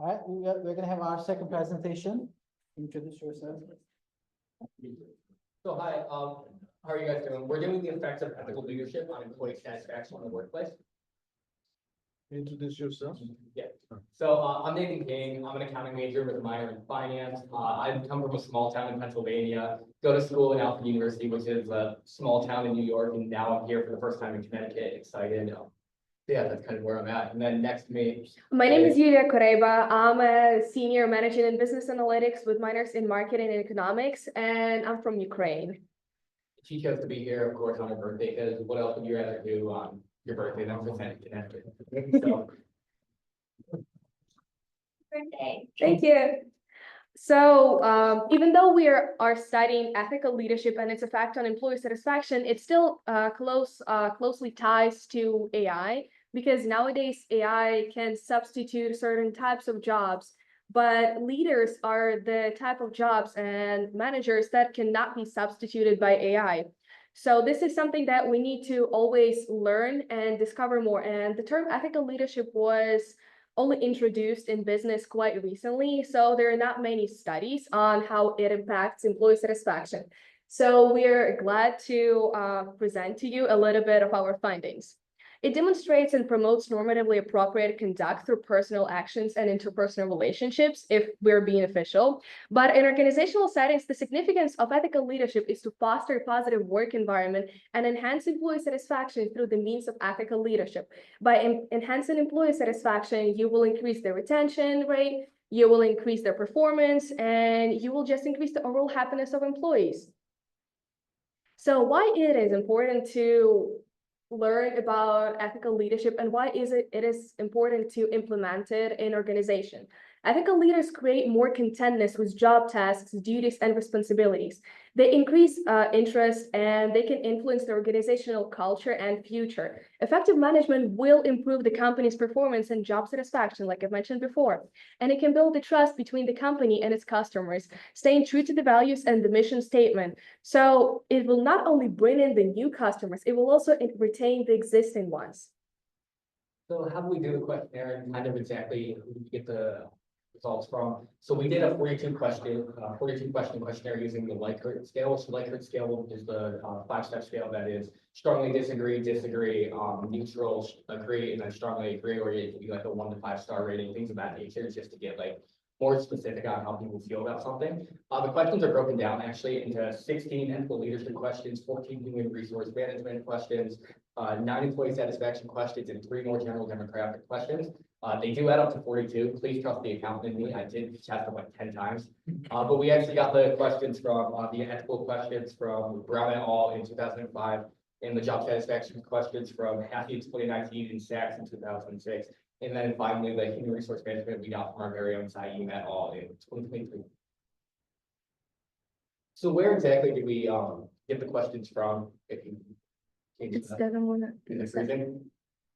All right, we're gonna have our second presentation. Introduce yourself. So hi, how are you guys doing? We're doing the effects of ethical leadership on employee satisfaction in the workplace. Introduce yourself. Yeah. So I'm Nathan King. I'm an accounting major with a minor in finance. I come from a small town in Pennsylvania, go to school at Alfred University, which is a small town in New York, and now I'm here for the first time in Connecticut. Excited. Yeah, that's kind of where I'm at. And then next to me. My name is Yuliia Koreiba. I'm a senior managing in business analytics with minors in marketing and economics, and I'm from Ukraine. She chose to be here, of course, on her birthday, because what else would you rather do on your birthday than present Connecticut? So, Birthday. Thank you. So even though we are studying ethical leadership and its effect on employee satisfaction, it still closely ties to AI, because nowadays AI can substitute certain types of jobs, but leaders are the type of jobs and managers that cannot be substituted by AI. So this is something that we need to always learn and discover more. And the term ethical leadership was only introduced in business quite recently, so there are not many studies on how it impacts employee satisfaction. So we're glad to present to you a little bit of our findings. It demonstrates and promotes normatively appropriate conduct through personal actions and interpersonal relationships, if we're being official. But in organizational settings, the significance of ethical leadership is to foster a positive work environment and enhance employee satisfaction through the means of ethical leadership. By enhancing employee satisfaction, you will increase their retention rate, you will increase their performance, and you will just increase the overall happiness of employees. So why it is important to learn about ethical leadership, and why it is important to implement it in organization. Ethical leaders create more contentness with job tasks, duties, and responsibilities. They increase interest, and they can influence the organizational culture and future. Effective management will improve the company's performance and job satisfaction, like I mentioned before. And it can build the trust between the company and its customers, staying true to the values and the mission statement. So it will not only bring in the new customers, it will also retain the existing ones. So how do we do the questionnaire and kind of exactly who we get the results from? So we did a 42 question questionnaire using the Likert scale. So Likert scale is the 5-step scale that is strongly disagree, neutral, agree, and then strongly agree, or it could be like a 1 to 5 star rating, things of that nature, just to get like more specific on how people feel about something. The questions are broken down actually into 16 ethical leadership questions, 14 human resource management questions, 9 employee satisfaction questions, and 3 more general demographic questions. They do add up to 42. Please trust the accountant in me. I did test them like 10 times. But we actually got the questions from the ethical questions from Brown et al. In 2005, and the job satisfaction questions from Hathi in 2019 and Sachs in 2006. And then finally, the human resource management we got from our very own Zaim et al. In 2023. So where exactly did we get the questions from? If you It's doesn't want to.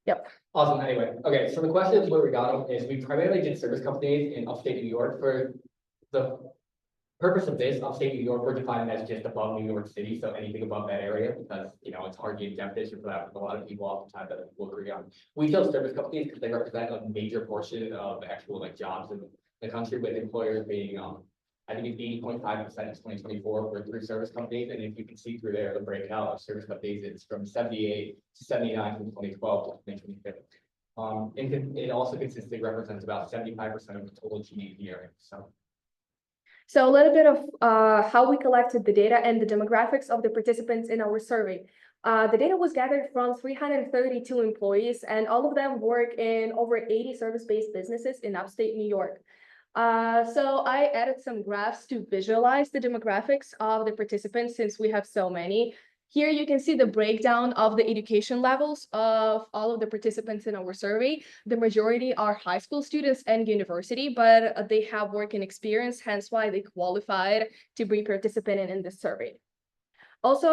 Yep. Awesome. Anyway, okay. So the questions where we got them is we primarily did service companies in upstate New York. For the purpose of this, upstate New York, we're defining as just above New York City, so anything above that area, because it's hard to get definition for that with a lot of people oftentimes that will agree on. We chose service companies because they represent a major portion of actual jobs in the country, with employers being I think it's 80.5% in 2024 for through service companies, and if you can see through there the breakout of service companies, it's from 78 to 79 from 2012 to 2025. And it also consistently represents about 75% of the total GDP area. So a little bit of how we collected the data and the demographics of the participants in our survey. The data was gathered from 332 employees, and all of them work in over 80 service-based businesses in upstate New York. So I added some graphs to visualize the demographics of the participants, since we have so many. Here you can see the breakdown of the education levels of all of the participants in our survey. The majority are high school students and university, but they have working experience, hence why they qualified to be participating in this survey. Also,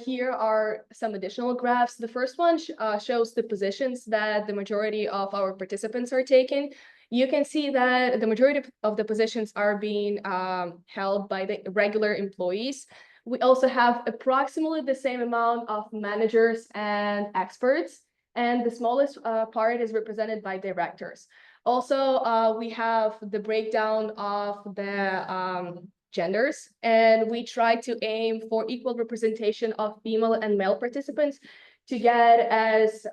here are some additional graphs. The first one shows the positions that the majority of our participants are taking. You can see that the majority of the positions are being held by the regular employees. We also have approximately the same amount of managers and experts, and the smallest part is represented by directors. Also, we have the breakdown of the genders, and we try to aim for equal representation of female and male participants to get as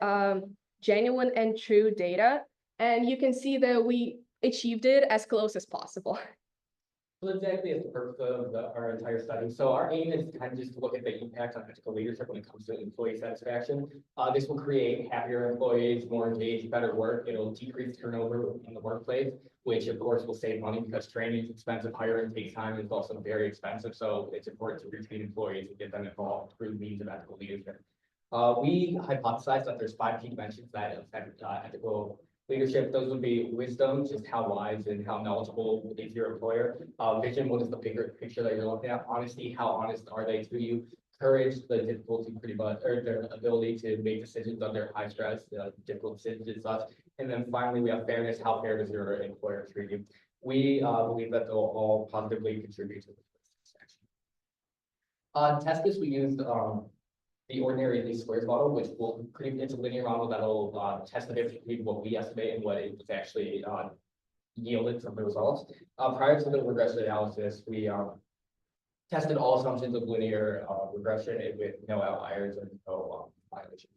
genuine and true data. And you can see that we achieved it as close as possible. So exactly is the purpose of our entire study. So our aim is kind of just to look at the impact on ethical leadership when it comes to employee satisfaction. This will create happier employees, more engaged, better work. It'll decrease turnover in the workplace, which of course will save money because training is expensive, hiring takes time, it's also very expensive. So it's important to retain employees and get them involved through means of ethical leadership. We hypothesize that there's 5 key dimensions that affect ethical leadership. Those would be wisdom, just how wise and how knowledgeable is your employer. Vision, what is the bigger picture that you're looking at? Honesty, how honest are they to you? Courage, the difficulty pretty much, or their ability to make decisions under high stress, difficult decisions and such. And then finally, we have fairness. How fair does your employer treat you? We believe that they'll all positively contribute to this section. Test this, we used the ordinary least squares model, which will create, it's a linear model that'll test the difference between what we estimate and what it was actually yielded from the results. Prior to the regression analysis, we tested all assumptions of linear regression with no outliers and no violations.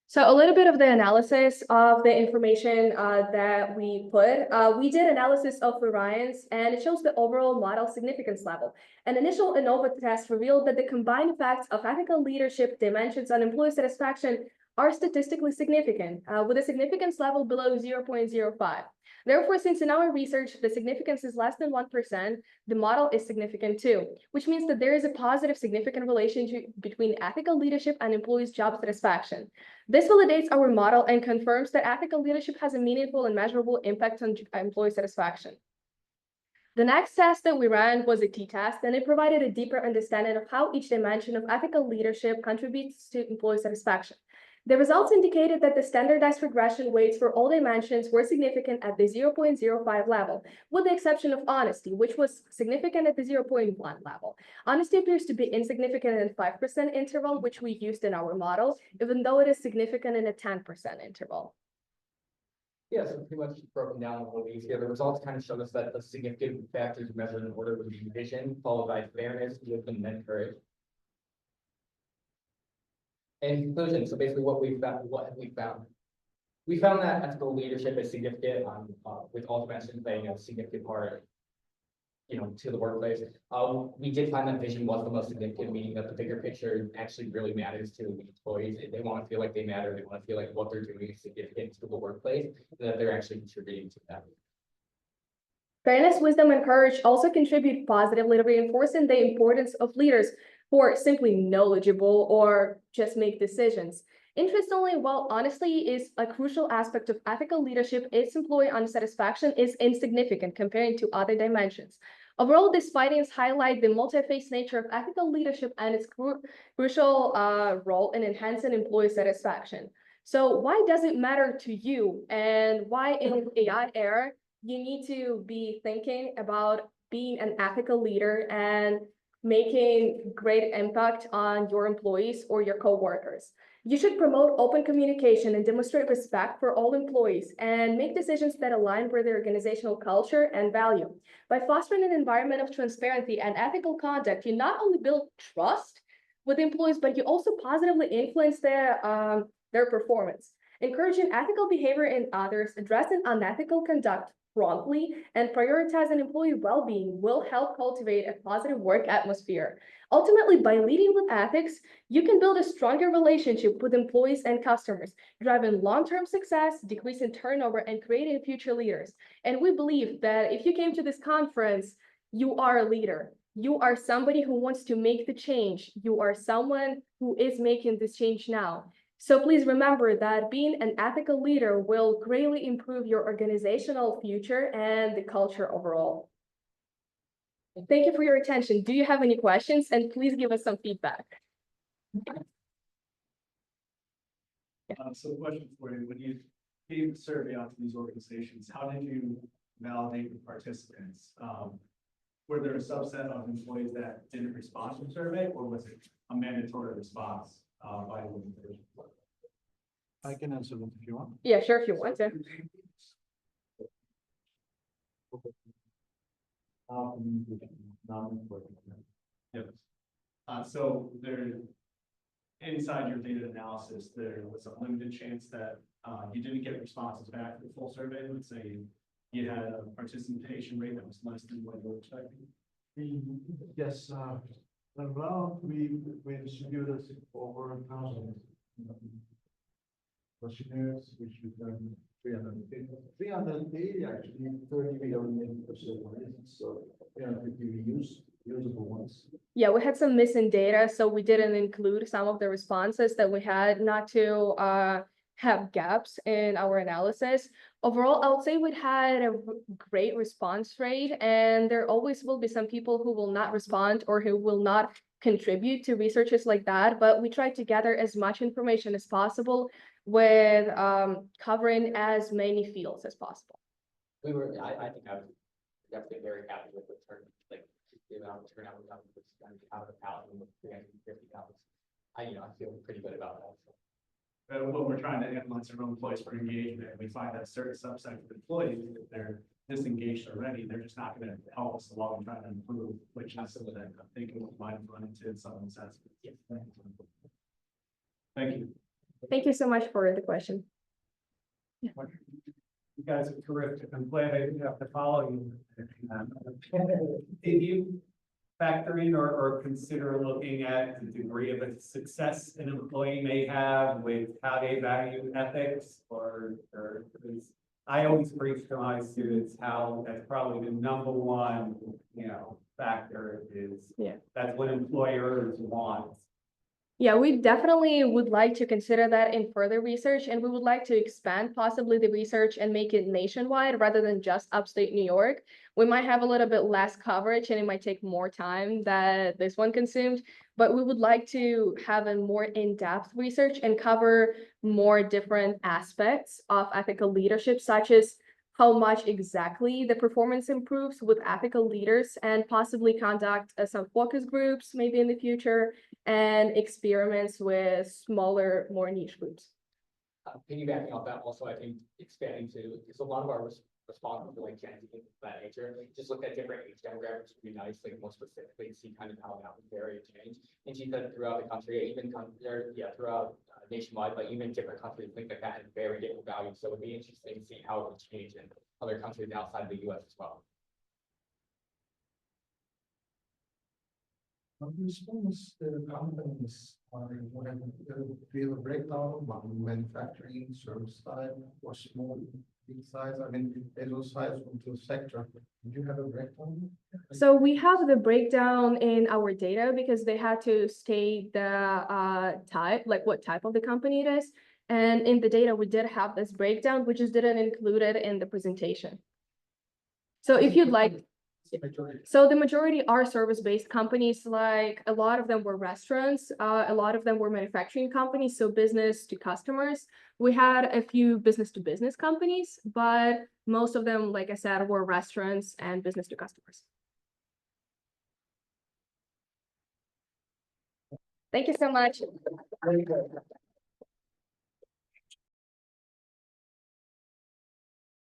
So a little bit of the analysis of the information that we put. We did analysis of variance, and it shows the overall model significance level. An initial ANOVA test revealed that the combined effects of ethical leadership dimensions on employee satisfaction are statistically significant, with a significance level below 0.05. Therefore, since in our research, the significance is less than 1%, the model is significant too, which means that there is a positive significant relationship between ethical leadership and employees' job satisfaction. This validates our model and confirms that ethical leadership has a meaningful and measurable impact on employee satisfaction. The next test that we ran was a t-test, and it provided a deeper understanding of how each dimension of ethical leadership contributes to employee satisfaction. The results indicated that the standardized regression weights for all dimensions were significant at the 0.05 level, with the exception of honesty, which was significant at the 0.1 level. Honesty appears to be insignificant in the 5% interval, which we used in our model, even though it is significant in a 10% interval. Yeah, so pretty much broken down all of these here. The results kind of showed us that the significant factors measured in order would be vision, followed by fairness, wisdom, and then courage. In conclusion, so basically what have we found? We found that ethical leadership is significant with all dimensions playing a significant part, to the workplace. We did find that vision was the most significant, meaning that the bigger picture actually really matters to the employees. They want to feel like they matter. They want to feel like what they're doing is significant to the workplace, and that they're actually contributing to that. Fairness, wisdom, and courage also contribute positively, reinforcing the importance of leaders who are simply knowledgeable or just make decisions. Interestingly, while honesty is a crucial aspect of ethical leadership, its employee unsatisfaction is insignificant comparing to other dimensions. Overall, these findings highlight the multi-phase nature of ethical leadership and its crucial role in enhancing employee satisfaction. So why does it matter to you, and why in an AI era, you need to be thinking about being an ethical leader and making great impact on your employees or your coworkers? You should promote open communication and demonstrate respect for all employees and make decisions that align with their organizational culture and value. By fostering an environment of transparency and ethical conduct, you not only build trust with employees, but you also positively influence their performance. Encouraging ethical behavior in others, addressing unethical conduct promptly, and prioritizing employee well-being will help cultivate a positive work atmosphere. Ultimately, by leading with ethics, you can build a stronger relationship with employees and customers, driving long-term success, decreasing turnover, and creating future leaders. And we believe that if you came to this conference, you are a leader. You are somebody who wants to make the change. You are someone who is making this change now. So please remember that being an ethical leader will greatly improve your organizational future and the culture overall. Thank you for your attention. Do you have any questions? And please give us some feedback. So question for you, when you gave the survey out to these organizations, how did you validate the participants? Were there a subset of employees that didn't respond to the survey, or was it a mandatory response by the organization? I can answer them if you want. Yeah, sure, if you want to. Yes. So there, inside your data analysis, there was a limited chance that you didn't get responses back to the full survey. Let's say you had a participation rate that was less than what you were expecting. Yes, around we distributed over 1,000 questionnaires, which we done 380 actually, 30 we already made personalized, so 350 usable ones. Yeah, we had some missing data, so we didn't include some of the responses that we had, not to have gaps in our analysis. Overall, I would say we had a great response rate, and there always will be some people who will not respond or who will not contribute to researches like that, but we try to gather as much information as possible with covering as many fields as possible. We were, I think I was definitely very happy with the turn, like, the amount of turnout we got, which out of the thousand with 350,000. I feel pretty good about that. So. When we're trying to influence our own employees for engagement, we find that a certain subset of employees, if they're disengaged already, they're just not going to help us while we're trying to improve, which is something that I think we might have run into in some assessments. Yeah. Thank you. Thank you so much for the question. You guys are terrific. I'm glad I didn't have to follow you. Did you factor in or consider looking at the degree of a success an employee may have with how they value ethics or I always preach to my students how that's probably the number one, factor is. Yeah. That's what employers want. Yeah, we definitely would like to consider that in further research, and we would like to expand possibly the research and make it nationwide rather than just upstate New York. We might have a little bit less coverage and it might take more time that this one consumed, but we would like to have a more in-depth research and cover more different aspects of ethical leadership, such as how much exactly the performance improves with ethical leaders, and possibly conduct some focus groups maybe in the future, and experiments with smaller, more niche groups. Piggybacking off that, also, I think expanding to, because a lot of our responses are like Gen Z and that nature, just look at different age demographics would be nice, like more specifically, see kind of how that would vary and change. And she said throughout the country, even throughout nationwide, but even different countries, things like that have very different values. So it would be interesting to see how it would change in other countries outside the US as well. Response the companies when feel a breakdown on manufacturing, service side, or small, big size. I mean, those size into a sector. Do you have a breakdown? So we have the breakdown in our data because they had to state the type, like what type of the company it is. And in the data, we did have this breakdown, we just didn't include it in the presentation. So if you'd like, so the majority are service-based companies, like a lot of them were restaurants, a lot of them were manufacturing companies, so business to customers. We had a few business-to-business companies, but most of them, like I said, were restaurants and business to customers. Thank you so much.